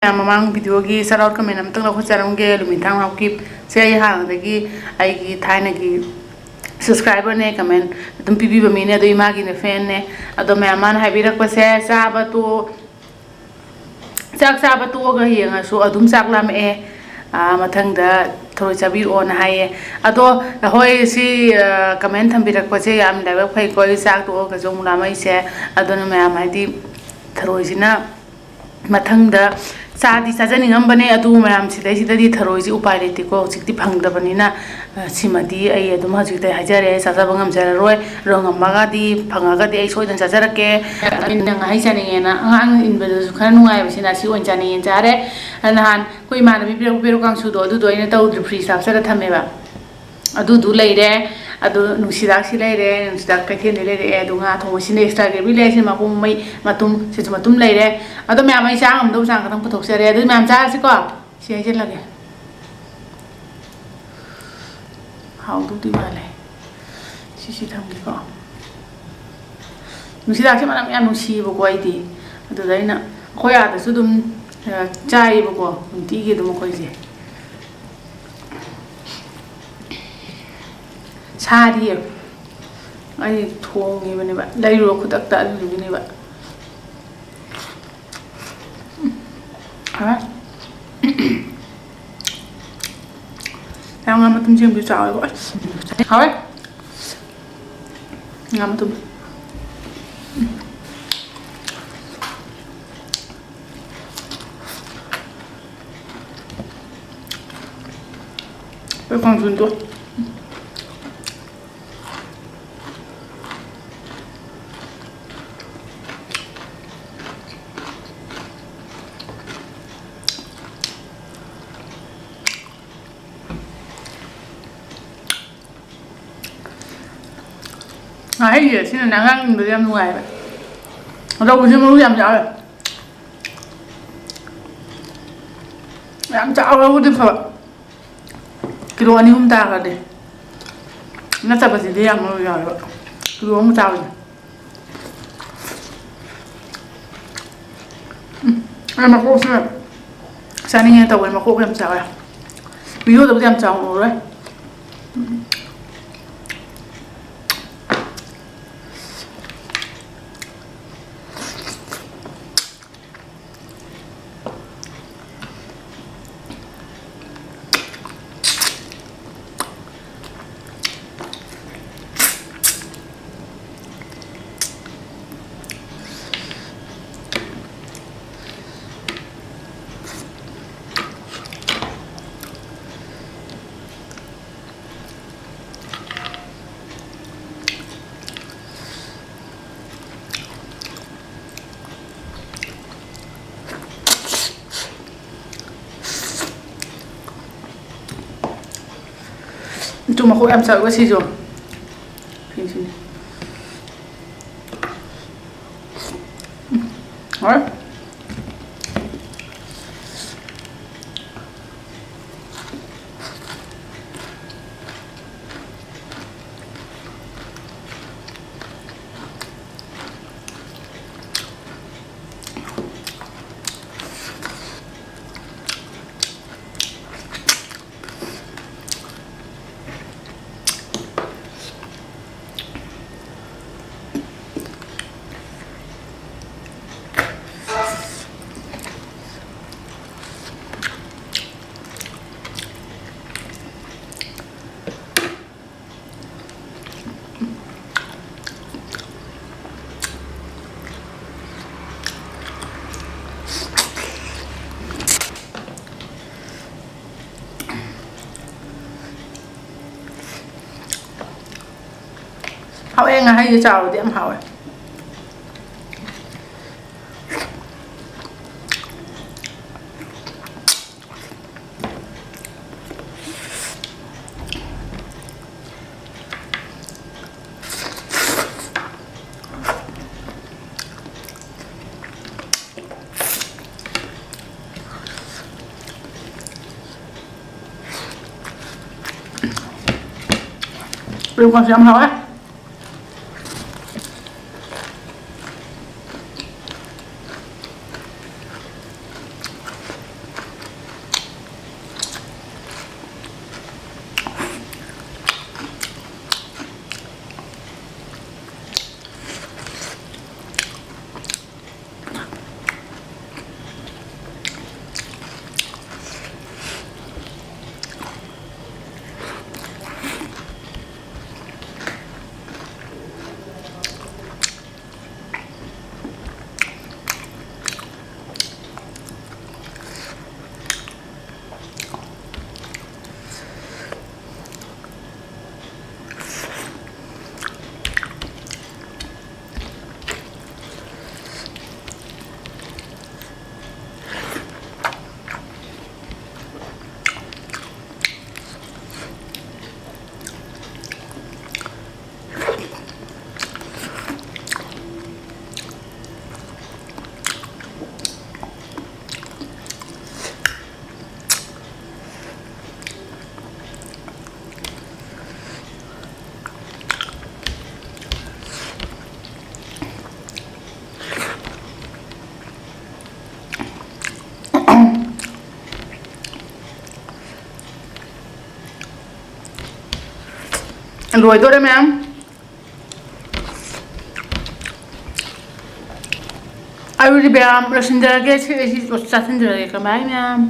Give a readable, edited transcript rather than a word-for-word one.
Mamang video gi sarot ka menam tang lahu charam ge lumitang hau ki se hang dagi ai gi thaina gi subscriber ne comment adum pibi ba mine ado ima gi ne fan ne ado meman haibirak pa se saba to chak saba to ga yenga so adum chak lam e mathang da thoi chabir on haye ado hoi si comment thambirak pa se yam dai phai ko chak to ga jong na mai se ado na me mai di throi sina mathang da Sadi saja ningam bane adu mayam sidai sidai tharoi ji upai reti ko sikti phangda banina simadi ai adu ma jite hajare saja bangam jara roi rongam maga di phangaga di ai soidan jara ke nang hai chani na ang in bedu khana nungai basina si on chani en jare nahan koi mana bi pero kang su do adu do ina tawdri free sap sara thameba adu du leire adu nusidak si leire nusidak kaithen leire adu nga thong sine extra ge bi leire ma pum mai matum se matum leire adu me amai sang am do sang ka thang puthok se re adu me am cha si ko si ai chen lage how do ti male si tham gi ko nusidak se ma am nusi bo ko ai di adu dai na khoya da su dum chai bo ko ti ge dum ko je Sari ai thong ni bane ba lairo khudak ta lu ni ba ha ngam tum jem bi chao ko ha ngam tum con giunto ai giờ xin là nắng ăn được em ngoài vậy đâu có mua em cháo rồi em cháo đâu có được phải kilo anh không ta rồi đi nó sẽ phải gì em rồi rồi kilo không cháo rồi em mà cô xem sáng nay nghe tàu em mà cô em cháo rồi ví dụ tao em cháo rồi đấy Cuma aku em sợ cái gì rồi sini rồi hậu em là hay chào thì em hậu Belum kasih em hậu á loidore ma'am. I will be Rasinda get his was Satin Bye, ma'am.